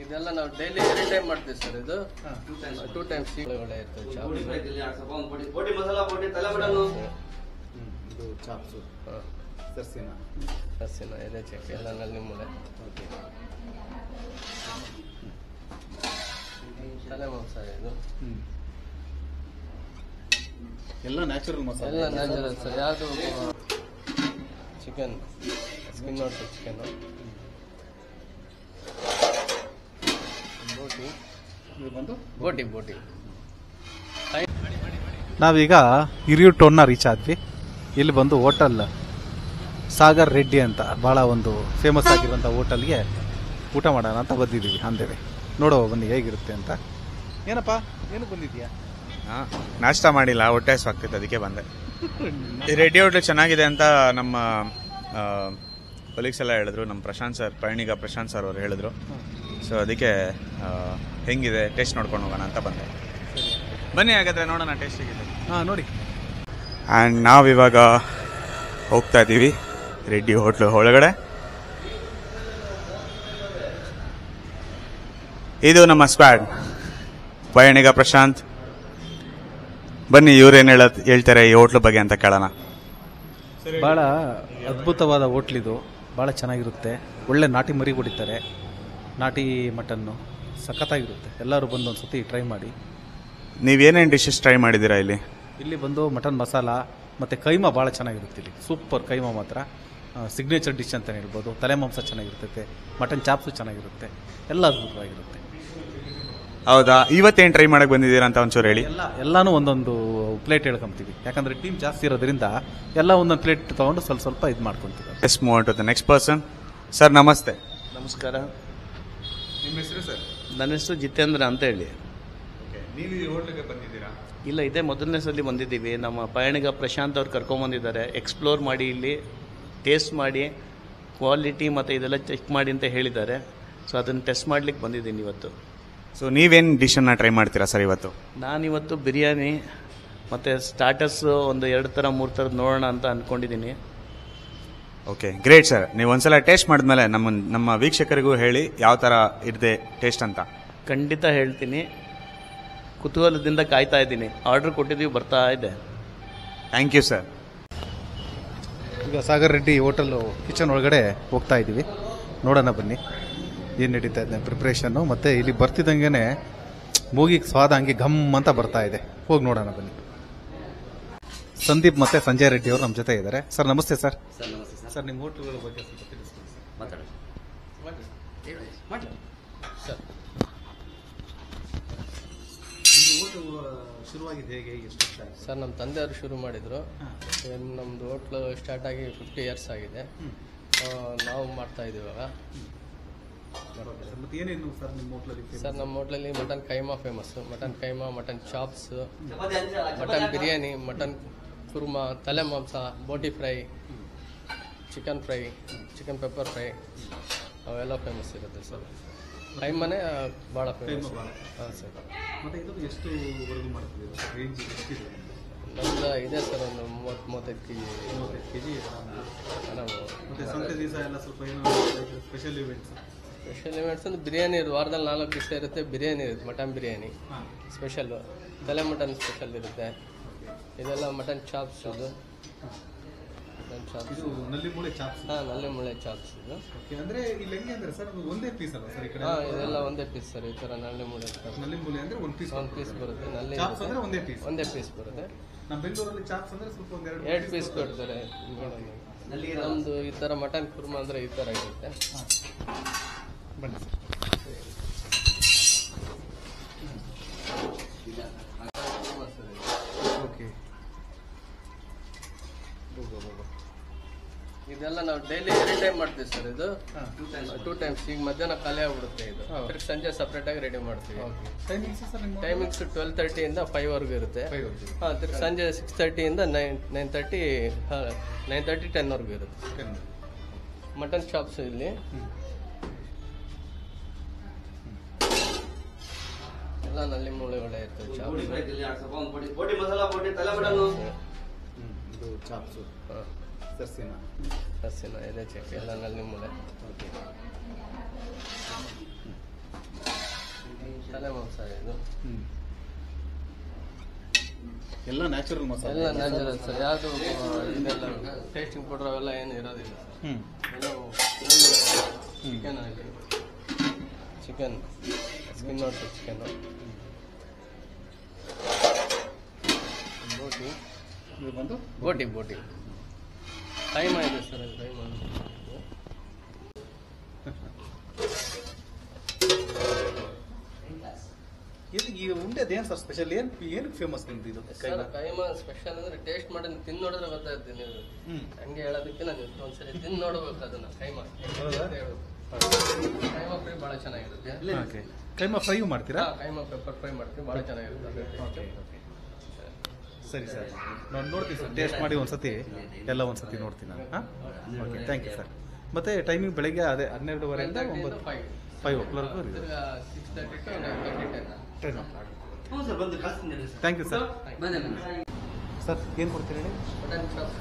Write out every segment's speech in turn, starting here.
ಇದೆಲ್ಲ ನಾವು daily any time ಮಾಡ್ತೀವಿ ಸರ್. ಇದು 2 ಟೈಮ್ಸ್ ಒಳ್ಳೆ ಇರ್ತದೆ ಇದು ಚಾಪ್ಸು ಸಸ್ಸಿನ ಎದೆ ಚಕ್ಕೆ ಎಲ್ಲ ನಲ್ಲಿ ಮೂಳೆ ತಲೆ ಮಾಂಸ ಇದು ಎಲ್ಲ ನ್ಯಾಚುರಲ್ ಮಸಾಲೆ, ಎಲ್ಲ ನ್ಯಾಚುರಲ್ ಸರ್. ಯಾವುದು ಚಿಕನ್ ಸ್ಕಿನ್ ನೋಡ್ತೀವಿ, ಚಿಕನ್ ಬೋಟಿ ಬೋಟಿ. ನಾವೀಗ ಹಿರಿಯೂರು ಟೌನ್ನ ರೀಚ್ ಆದ್ವಿ. ಇಲ್ಲಿ ಬಂದು ಹೋಟೆಲ್ ಸಾಗರ್ ರೆಡ್ಡಿ ಅಂತ ಭಾಳ ಒಂದು ಫೇಮಸ್ ಆಗಿರುವಂಥ ಹೋಟೆಲ್ಗೆ ಊಟ ಮಾಡೋಣ ಅಂತ ಬಂದಿದ್ದೀವಿ. ಅಂದೇವೆ ನೋಡುವ ಬನ್ನಿ ಹೇಗಿರುತ್ತೆ ಅಂತ. ಏನಪ್ಪ ಏನಕ್ಕೆ ಬಂದಿದ್ಯಾ? ನಾಷ್ಟ ಮಾಡಿಲ್ಲ, ಹೊಟ್ಟೆ ಹಸಿವಾಗ್ತಿತ್ತು, ಅದಕ್ಕೆ ಬಂದೆ. ರೆಡ್ಡಿ ಹೋಟ್ಲು ಚೆನ್ನಾಗಿದೆ ಅಂತ ನಮ್ಮ ಕೊಲೀಗ್ಸ್ ಎಲ್ಲ ಹೇಳಿದ್ರು. ನಮ್ಮ ಪ್ರಶಾಂತ್ ಸರ್, ಪಯಣಿಗ ಪ್ರಶಾಂತ್ ಸರ್ ಅವರು ಹೇಳಿದ್ರು. ಸೊ ಅದಕ್ಕೆ ಹೆಂಗಿದೆ ಟೇಸ್ಟ್ ನೋಡ್ಕೊಂಡು ಹೋಗೋಣ ಅಂತ ಬಂದೆ. ಬನ್ನಿ ಹಾಗಾದ್ರೆ ನೋಡೋಣ ಟೇಸ್ಟ್ ಹೇಗಿದೆ. ನೋಡಿ. ಆ್ಯಂಡ್ ನಾವಿವಾಗ ಹೋಗ್ತಾ ಇದ್ದೀವಿ ರೆಡ್ಡಿ ಹೋಟ್ಲು ಒಳಗಡೆ. ಇದು ನಮ್ಮ ಸ್ಕ್ವಾಡ್, ಪಯಣಿಗ ಪ್ರಶಾಂತ್. ಬನ್ನಿ ಇವ್ರೇನು ಹೇಳ್ತಾರೆ ಈ ಹೋಟ್ಲು ಬಗ್ಗೆ ಅಂತ ಕೇಳೋಣ. ಭಾಳ ಅದ್ಭುತವಾದ ಹೋಟ್ಲಿದು, ಭಾಳ ಚೆನ್ನಾಗಿರುತ್ತೆ. ಒಳ್ಳೆ ನಾಟಿ ಮರಿ ಹೊಡಿತಾರೆ, ನಾಟಿ ಮಟನ್ನು ಸಖತ್ತಾಗಿರುತ್ತೆ. ಎಲ್ಲರೂ ಬಂದು ಒಂದು ಸತಿ ಟ್ರೈ ಮಾಡಿ. ನೀವೇನೇನು ಡಿಶಸ್ ಟ್ರೈ ಮಾಡಿದ್ದೀರಾ ಇಲ್ಲಿ? ಇಲ್ಲಿ ಬಂದು ಮಟನ್ ಮಸಾಲ ಮತ್ತು ಕೈಮಾ ಭಾಳ ಚೆನ್ನಾಗಿರುತ್ತೆ. ಇಲ್ಲಿ ಸೂಪರ್ ಕೈಮಾ ಮಾತ್ರ ಸಿಗ್ನೇಚರ್ ಡಿಶ್ ಅಂತ ಹೇಳ್ಬೋದು. ತಲೆ ಮಾಂಸ ಚೆನ್ನಾಗಿರ್ತೈತೆ, ಮಟನ್ ಚಾಪ್ಸು ಚೆನ್ನಾಗಿರುತ್ತೆ, ಎಲ್ಲ ಅದ್ಭುತವಾಗಿರುತ್ತೆ. ಹೌದಾ? ಇವತ್ತೇನು ಟ್ರೈ ಮಾಡಕ್ಕೆ ಬಂದಿದ್ದೀರಾ ಅಂತ ಒಂಚೂರು ಹೇಳಿ. ಎಲ್ಲಾನು ಒಂದೊಂದು ಪ್ಲೇಟ್ ಹೇಳ್ಕೊಂತೀವಿ, ಯಾಕಂದರೆ ಟೀಮ್ ಜಾಸ್ತಿ ಇರೋದ್ರಿಂದ ಎಲ್ಲ ಒಂದೊಂದು ಪ್ಲೇಟ್ ತೊಗೊಂಡು ಸ್ವಲ್ಪ ಸ್ವಲ್ಪ ಇದು ಮಾಡ್ಕೊತೀವಿ. Let's move on to the next person. Sir ನಮಸ್ತೆ. ನಮಸ್ಕಾರ. ನಿಮ್ಮ ಹೆಸರು ಸರ್? ನನ್ನ ಹೆಸರು ಜಿತೇಂದ್ರ ಅಂತ ಹೇಳಿ. ನೀವು ಈ ಹೋಟ್ಲಿಗೆ ಬಂದಿದ್ದೀರಾ? ಇಲ್ಲ, ಇದೇ ಮೊದಲನೇ ಸಲ ಬಂದಿದ್ದೀವಿ. ನಮ್ಮ ಪಯಣಿಗ ಪ್ರಶಾಂತ್ ಅವ್ರು ಕರ್ಕೊಂಬಂದಿದ್ದಾರೆ. ಎಕ್ಸ್ಪ್ಲೋರ್ ಮಾಡಿ, ಇಲ್ಲಿ ಟೇಸ್ಟ್ ಮಾಡಿ, ಕ್ವಾಲಿಟಿ ಮತ್ತು ಇದೆಲ್ಲ ಚೆಕ್ ಮಾಡಿ ಅಂತ ಹೇಳಿದ್ದಾರೆ. ಸೊ ಅದನ್ನು ಟೆಸ್ಟ್ ಮಾಡ್ಲಿಕ್ಕೆ ಬಂದಿದ್ದೀನಿ ಇವತ್ತು. ಸೊ ನೀವೇನು ಡಿಶನ್ನು ಟ್ರೈ ಮಾಡ್ತೀರಾ ಸರ್ ಇವತ್ತು? ನಾನಿವತ್ತು ಬಿರಿಯಾನಿ ಮತ್ತು ಸ್ಟಾರ್ಟರ್ಸ್ ಒಂದು 2 ಥರ 3 ಥರದ್ದು ನೋಡೋಣ ಅಂತ ಅಂದ್ಕೊಂಡಿದ್ದೀನಿ. Okay, great sir. ನೀವು ಒಂದ್ಸಲ ಟೇಸ್ಟ್ ಮಾಡಿದ್ಮೇಲೆ ನಮ್ಮ ವೀಕ್ಷಕರಿಗೂ ಹೇಳಿ ಯಾವ ಥರ ಇದೆ ಟೇಸ್ಟ್ ಅಂತ. ಖಂಡಿತ ಹೇಳ್ತೀನಿ. ಕುತೂಹಲದಿಂದ ಕಾಯ್ತಾ ಇದ್ದೀನಿ. ಆರ್ಡರ್ ಕೊಟ್ಟಿದ್ದೀವಿ, ಬರ್ತಾ ಇದೆ. Thank you sir. ಈಗ ಸಾಗರ್ ರೆಡ್ಡಿ ಹೋಟೆಲ್ ಕಿಚನ್ ಒಳಗಡೆ ಹೋಗ್ತಾ ಇದ್ದೀವಿ. ನೋಡೋಣ ಬನ್ನಿ ಏನು ನಡೀತಾ ಇದೆ ಪ್ರಿಪ್ರೇಷನ್ನು. ಮತ್ತು ಇಲ್ಲಿ ಬರ್ತಿದ್ದಂಗೆ ಮೂಗಿಗೆ ಸ್ವಾದ ಹಂಗೆ ಘಮ್ ಅಂತ ಬರ್ತಾ ಇದೆ. ಹೋಗಿ ನೋಡೋಣ ಬನ್ನಿ. ಸಂದೀಪ್ ಮತ್ತು ಸಂಜಯ್ ರೆಡ್ಡಿ ಅವರು ನಮ್ಮ ಜೊತೆ ಇದ್ದಾರೆ. ಸರ್ ನಮಸ್ತೆ ಸರ್. ಸರ್ ನಿಮ್ಮ ಹೋಟೆಲ್ಗಳ ಬಗ್ಗೆ ಸ್ವಲ್ಪ ತಿಳಿಸ್ಕೊಡಿ. ಸರ್ ಶುರುವಾಗಿದೆ ಹೇಗೆ, ಎಷ್ಟು ಸರ್? ನಮ್ಮ ತಂದೆಯವರು ಶುರು ಮಾಡಿದರು. ನಮ್ಮದು ಹೋಟ್ಲು ಸ್ಟಾರ್ಟ್ ಆಗಿ 50 ಇಯರ್ಸ್ ಆಗಿದೆ. ನಾವು ಮಾಡ್ತಾ ಇದ್ದೀವಿ ಇವಾಗ. ಮತ್ತೆ ಏನೇನು ಸರ್ ನಿಮ್ಮ ಹೋಟ್ಲಲ್ಲಿ? ಸರ್ ನಮ್ಮ ಹೋಟ್ಲಲ್ಲಿ mutton keema famous. Mutton keema, mutton chops, mutton biryani, mutton kurma, ತಲೆ ಮಾಂಸ, boti fry, chicken fry, chicken pepper fry, ಅವೆಲ್ಲ ಫೇಮಸ್ ಇರುತ್ತೆ ಸರ್. ಕೈಮಾನೇ ಭಾಳ ಫೇಮಸ್. ಹಾಂ ಸರ್. ಮತ್ತು ಇದು ಎಷ್ಟುವರೆಗೂ ಮಾಡ್ತೀವಿ? ರೇಂಜ್ ಎಷ್ಟಿದೆ? ನಮ್ದು ಇದೆ ಸರ್, ಒಂದು 30-35 kg. 35 kg ನಾವು ಮತ್ತು ಸಂತೆ ದಿವಸ ಎಲ್ಲ ಸ್ವಲ್ಪ ಏನೋ ಸ್ಪೆಷಲ್ ಇವೆಂಟ್ಸ್? ಸ್ಪೆಷಲ್ ಇವೆಂಟ್ಸ್ ಅಂದ್ರೆ ಬಿರಿಯಾನಿ ಇರುತ್ತೆ. ವಾರದಲ್ಲಿ 4 ದಿವಸ ಇರುತ್ತೆ. ಬಿರಿಯಾನಿ ಇರುತ್ತೆ, ಮಟನ್ ಬಿರಿಯಾನಿ ಸ್ಪೆಷಲ್ಲು. ತಲೆ ಮಟನ್ ಸ್ಪೆಷಲ್ ಇರುತ್ತೆ. ಇದೆಲ್ಲ ಮಟನ್ ಚಾಪ್ಸ್. ಇದು ಮಟನ್ ಚಾಪ್ಸ್, ಇದು ನಲ್ಲಿ ಮೂಳೆ ಚಾಪ್ಸ್. ಹಾಂ, ನಲ್ಲಿ ಮೂಳೆ ಚಾಪ್ಸ್ ಇದು. ಓಕೆ, ಅಂದರೆ ಇಲ್ಲಿ ಹೆಂಗೆ ಅಂದರೆ ಸರ್ ಒಂದೇ ಪೀಸ್ ಅಲ್ಲ ಸರ್ ಈ ಕಡೆ? ಹಾಂ, ಇದೆಲ್ಲ ಒಂದೇ ಪೀಸ್ ಸರ್. ಈ ಥರ ನಲ್ಲಿ ಮೂಳೆ ಚಾಪ್ಸ್. ನಲ್ಲಿ ಮೂಳೆ ಅಂದರೆ ಒಂದು ಪೀಸ್ ಬರುತ್ತೆ. ನಲ್ಲಿ ಚಾಪ್ಸ್ ಅಂದರೆ ಒಂದೇ ಪೀಸ್ ಬರುತ್ತೆ. ನಮ್ಮ ಬೆಂಗಳೂರಲ್ಲಿ ಚಾಪ್ಸ್ ಅಂದರೆ ಸ್ವಲ್ಪ ಒಂದು 2 ಪೀಸ್ ಕೊಡ್ತಾರೆ. ನಮ್ಮದು ಈ ಥರ ಮಟನ್ ಕುರ್ಮಾ ಅಂದರೆ ಈ ಥರ ಇರುತ್ತೆ. ಬನ್ನಿ ಸರ್. ಓಕೆ, ಇದೆಲ್ಲ ನಾವು ಡೈಲಿ ಎನಿ ಟೈಮ್ ಮಾಡ್ತೀವಿ ಸರ್. ಇದು 2 ಟೈಮ್ಸ್. ಈಗ ಮಧ್ಯಾಹ್ನ ಖಾಲಿ ಆಗ್ಬಿಡುತ್ತೆ. ಇದು ತಿರ್ಗಿ ಸಂಜೆ ಸಪ್ರೇಟಾಗಿ ರೆಡಿ ಮಾಡ್ತೀವಿ. ಟೈಮಿಂಗ್ಸ್ ಸರ್ ನಿಮ್ಮ? ಟೈಮಿಂಗ್ಸ್ 12:30 ಇಂದ 5ವರೆಗೂ ಇರುತ್ತೆ. ಹಾಂ, ತಿರ್ಗಿ ಸಂಜೆ 6:30 ಇಂದ 9:30 10ವರೆಗೂ ಇರುತ್ತೆ. ಮಟನ್ ಚಾಪ್ಸ್ ಇಲ್ಲಿ ಎಲ್ಲ ನಲ್ಲಿ ಮೂಳೆ ಒಳ್ಳೆ ಇರ್ತದೆ. ಇದು ಚಾಪ್ಸು, ಸಸ್ಸಿನ ಎದೆ ಚಕ್ಕೆ ಎಲ್ಲ ನಲ್ಲಿ ಮೂಳೆ. ತಲೆ ಮಾಂಸ ಇದು ಎಲ್ಲ ನ್ಯಾಚುರಲ್ ಮಸಾಲೆ. ಎಲ್ಲ ನ್ಯಾಚುರಲ್ ಸರ್. ಯಾವುದು ಇದೆಲ್ಲ ಟೇಸ್ಟಿಂಗ್ ಪೌಡರ್ ಅವೆಲ್ಲ ಏನು ಇರೋದಿಲ್ಲ. ಎಲ್ಲವೂ ಚಿಕನ್ ಆಗಿ chicken skin out chicken boti boti time ಆಗಿದೆ ಸರ್. ಅದು ಟೈಮ್ ಇದು ಈ ಉಂಡೆದು ಏನು ಸರ್ ಸ್ಪೆಷಲ್? ಏನು ಫೇಮಸ್ ನಿಮ್ದು ಇದು ಸರ್? ಕೈಮಾ ಸ್ಪೆಷಲ್ ಅಂದ್ರೆ ಟೇಸ್ಟ್ ಮಾಡಿ ತಿಂದು ನೋಡಿದ್ರೆ ಗೊತ್ತಾಗುತ್ತೆ. ನೀವು ಹಂಗೆ ಹೇಳೋದಕ್ಕೆ ನಾನು ಒಂದ್ಸರಿ ತಿಂದು ನೋಡ್ಬೇಕು ಅದನ್ನ. ಕೈಮಾ ಕೈಮಾ ಫ್ರೈ ಭಾಳ ಚೆನ್ನಾಗಿರುತ್ತೆ. ಕೈಮಾ ಫ್ರೈ ಮಾಡ್ತೀರಾ? ಕೈಮಾ ಪೆಪ್ಪರ್ ಫ್ರೈ ಮಾಡ್ತೀವಿ, ಭಾಳ ಚೆನ್ನಾಗಿರುತ್ತೆ. ಸರಿ ಸರ್, ನಾನು ನೋಡ್ತೀನಿ ಸರ್, ಟೇಸ್ಟ್ ಮಾಡಿ ಒಂದ್ಸತಿ ಎಲ್ಲ ಒಂದ್ಸತಿ ನೋಡ್ತೀನಿ ನಾನು. ಹಾಂ, ಓಕೆ, ಥ್ಯಾಂಕ್ ಯು ಸರ್. ಮತ್ತೆ ಟೈಮಿಂಗ್ ಬೆಳಗ್ಗೆ ಅದೇ 12:30 5 o'clock. 6:30 to 9:30 thank you sir. Sir ಏನು ಕೊಡ್ತೀರಾ ಹೇಳಿ? ಮಟನ್ ಚಾಪ್ಸ್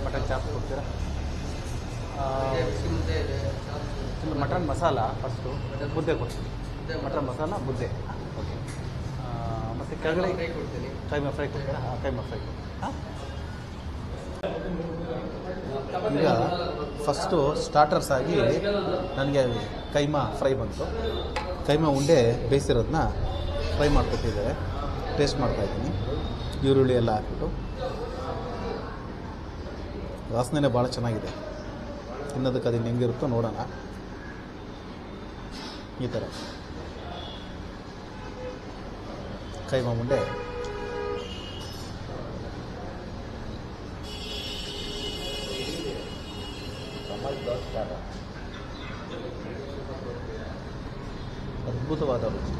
ಮಟನ್ ಚಾಪ್ಸ್ ಕೊಡ್ತೀರಾ? ಮುದ್ದೆ ಇದೆ, ಮಟನ್ ಮಸಾಲ ಫಸ್ಟು, ಮುದ್ದೆ ಕೊಡ್ತೀನಿ. ಮಟನ್ ಮಸಾಲ ಮುದ್ದೆ, ಓಕೆ. ಮತ್ತು ಕೆಳಗಡೆ ಫ್ರೈ ಕೊಡ್ತೀನಿ. ಕೈಮಾ ಫ್ರೈ ಕೊಡ್ತೀರಾ? ಕೈಮಾ ಫ್ರೈ. ಹಾಂ, ಈಗ ಫಸ್ಟು ಸ್ಟಾರ್ಟರ್ಸ್ ಆಗಿ ನನಗೆ ಕೈಮಾ ಫ್ರೈ ಬಂತು. ಕೈಮಾ ಉಂಡೆ ಬೇಯಿಸಿರೋದನ್ನ ಫ್ರೈ ಮಾಡಿಕೊಟ್ಟಿದ್ದಾರೆ. ಟೇಸ್ಟ್ ಮಾಡ್ತಾಯಿದ್ದೀನಿ. ಈರುಳ್ಳಿ ಎಲ್ಲ ಹಾಕ್ಬಿಟ್ಟು ವಾಸನೆ ಭಾಳ ಚೆನ್ನಾಗಿದೆ. ತಿನ್ನೋದಕ್ಕೆ ಅದು ಹೆಂಗಿರುತ್ತೋ ನೋಡೋಣ. ಈ ಥರ ಕೈಮಾ ಉಂಡೆ ಅದ್ಭುತವಾದ ರುಚಿ.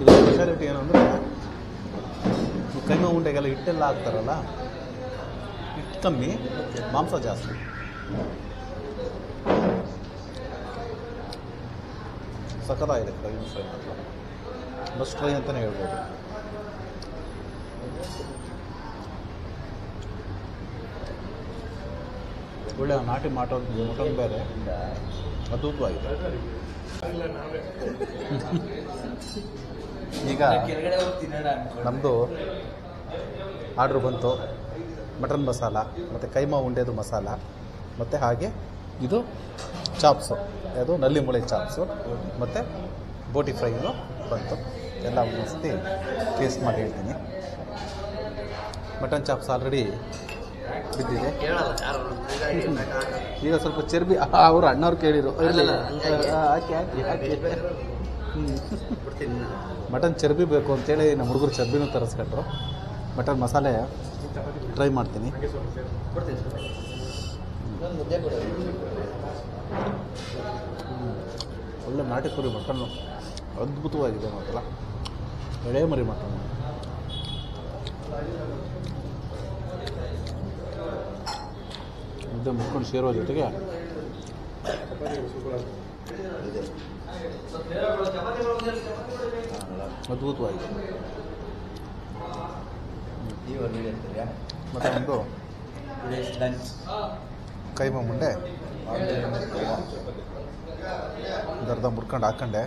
ಇದು ಸ್ಪೆಷಾಲಿಟಿ ಏನು ಅಂದರೆ, ಕೈಮಾ ಉಂಡೆಗೆಲ್ಲ ಹಿಟ್ಟೆಲ್ಲ ಹಾಕ್ತಾರಲ್ಲ, ಹಿಟ್ಟು ಕಮ್ಮಿ, ಮಾಂಸ ಜಾಸ್ತಿ. ಸಖತ್ತಾಗಿದೆ ಕೈಮಾ ಫ್ರೈ ಮಾತ್ರ. ಮಸ್ಟ್ ಫ್ರೈ ಅಂತಲೇ ಹೇಳ್ಬೋದು. ಒಳ್ಳೆ ನಾಟಿ ಮಟನ್ ಬೇರೆ ಅದ್ಭುತವಾಗಿದೆ. ಈಗ ನಮ್ಮದು ಆರ್ಡ್ರ್ ಬಂತು. ಮಟನ್ ಮಸಾಲ ಮತ್ತು ಕೈಮಾ ಉಂಡೆದು ಮಸಾಲ ಮತ್ತು ಹಾಗೆ ಇದು ಚಾಪ್ಸು, ಅದು ನಲ್ಲಿ ಮೂಳೆ ಚಾಪ್ಸು ಮತ್ತು ಬೋಟಿ ಫ್ರೈನು ಬಂತು. ಎಲ್ಲ ಒಂದ್ಸತಿ ಟೇಸ್ಟ್ ಮಾಡಿ ಹೇಳ್ತೀನಿ. ಮಟನ್ ಚಾಪ್ಸ್ ಆಲ್ರೆಡಿ ಬಿದ್ದಿದೆ. ಈಗ ಸ್ವಲ್ಪ ಚರ್ಬಿ ಅವರು ಅಣ್ಣವ್ರು ಕೇಳಿರು, ಮಟನ್ ಚರ್ಬಿ ಬೇಕು ಅಂತೇಳಿ ನಮ್ಮ ಹುಡುಗರು ಚರ್ಬಿನೂ ತರಿಸ್ಕೊಂಡ್ರು. ಮಟನ್ ಮಸಾಲೆ ಟ್ರೈ ಮಾಡ್ತೀನಿ. ಒಳ್ಳೆ ನಾಟಿ ಕುರಿ ಮಟನ್ನು ಅದ್ಭುತವಾಗಿದೆ ಮಾತ್ರ. ಎಳೆ ಮರಿ ಮಟನ್ ಮುದ್ದೆ ಮುಟ್ಕೊಂಡು ಸೇರೋ ಜೊತೆಗೆ ಅದ್ಭುತವಾಗಿದೆ. ಮತ್ತು ಒಂದು ಕೈಮಾ ಮುಂಡೆ ಅರ್ಧ ಮುರ್ಕೊಂಡು ಹಾಕೊಂಡೆ.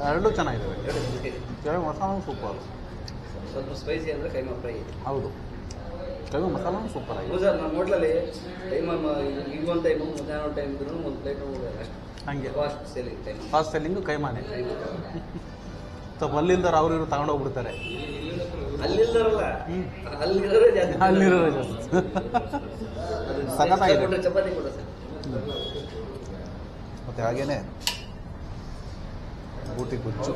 ಎರಡೂ ಚೆನ್ನಾಗಿದ್ದಾವೆ. ಕೈಮಾ ಮಸಾಲೂ ಸೂಪರ್. ಸ್ವಲ್ಪ ಸ್ಪೈಸಿ ಅಂದರೆ ಕೈಮಾ ಫ್ರೈ. ಹೌದು, ಕೈಮಾ ಮಸಾಲೂ ಸೂಪರ್ ಆಗಿದೆ. ಸರ್ ನಮ್ಮ ಹೋಟ್ಲಲ್ಲಿ ಕೈಮಾ ಈಗ ಒಂದು ಟೈಮು ಮಧ್ಯಾಹ್ನ ಟೈಮ್ ಇದ್ರೂ ಒಂದು ಪ್ಲೇಟ್ ಅಷ್ಟು ಹಾಗೆ fast selling time. Fast selling ಕೈಮಾನೆ. ಸ್ವಲ್ಪ ಅಲ್ಲಿಲ್ದಾರ ಅವ್ರು ಇವರು ತಗೊಂಡೋಗ್ಬಿಡ್ತಾರೆ. ಅಲ್ಲಿಲ್ದಾರಲ್ಲ, ಅಲ್ಲಿರೋರೇ ಜಾಸ್ತಿ. ಅಲ್ಲಿರೋರೇ ಜಾಸ್ತಿ. ಸಖತ್ತಾಗಿದೆ. ಚಪಾತಿ ಕೊಡ ಸರ್. ಮತ್ತು ಹಾಗೇನೆ ಬೂಟಿ ಗುಜ್ಜು,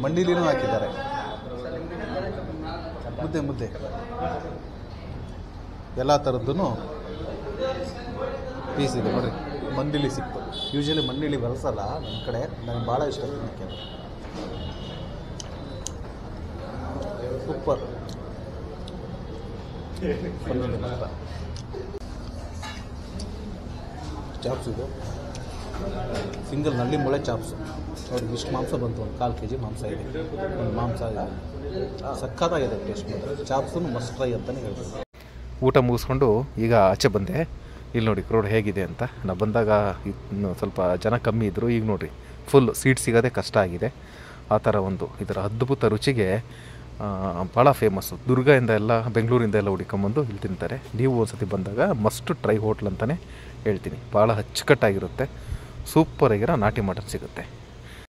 ಮಂಡಿಲಿನೂ ಹಾಕಿದ್ದಾರೆ. ಮುದ್ದೆ ಎಲ್ಲ ಥರದ್ದು ಪೀಸ್ ಇದೆ ನೋಡಿರಿ. ಮಂಡಿಲಿ ಸಿಕ್ತು. ಯೂಶಲಿ ಮಂಡಿಲಿ ಬಳಸಲ್ಲ ನಮ್ಮ ಕಡೆ. ನನಗೆ ಭಾಳ ಇಷ್ಟ ತಿನ್ನೋಕ್ಕೆ. ಸೂಪರ್. ಚಾಪ್ಸ್ ಇದು ಸಿಂಗಲ್ ನಲ್ಲಿ ಮೊಳೆ ಚಾಪ್ಸ್. ಅವ್ರಿಗೆ ಇಷ್ಟು ಮಾಂಸ ಬಂತು, ಒಂದು 1/4 kg ಮಾಂಸ ಇದೆ. ಒಂದು ಮಾಂಸ ಇದೆ, ಸಕ್ಕತ್ತಾಗಿದೆ ಟೇಸ್ಟ್. ಚಾಪ್ಸು ಮಸ್ಟ್ ಟ್ರೈ ಅಂತಲೇ ಹೇಳ್ಬೋದು. ಊಟ ಮುಗಿಸ್ಕೊಂಡು ಈಗ ಆಚೆ ಬಂದೆ. ಇಲ್ಲಿ ನೋಡಿ ಕ್ರೌಡ್ ಹೇಗಿದೆ ಅಂತ. ನಾವು ಬಂದಾಗ ಇನ್ನು ಸ್ವಲ್ಪ ಜನ ಕಮ್ಮಿ ಇದ್ದರು. ಈಗ ನೋಡಿರಿ ಫುಲ್ ಸೀಟ್ ಸಿಗೋದೇ ಕಷ್ಟ ಆಗಿದೆ. ಆ ಥರ ಒಂದು ಇದರ ಅದ್ಭುತ ರುಚಿಗೆ ಭಾಳ ಫೇಮಸ್ಸು. ದುರ್ಗದಿಂದ ಎಲ್ಲ, ಬೆಂಗಳೂರಿಂದ ಎಲ್ಲ ಹುಡ್ಕೊಂಬಂದು ಇಲ್ಲಿ ತಿಂತಾರೆ. ನೀವು ಒಂದ್ಸತಿ ಬಂದಾಗ ಮಸ್ಟ್ ಟ್ರೈ ಹೋಟ್ಲ್ ಅಂತಲೇ ಹೇಳ್ತೀನಿ. ಭಾಳ ಅಚ್ಚುಕಟ್ಟಾಗಿರುತ್ತೆ. ಸೂಪರಾಗಿರೋ ನಾಟಿ ಮಟನ್ ಸಿಗುತ್ತೆ.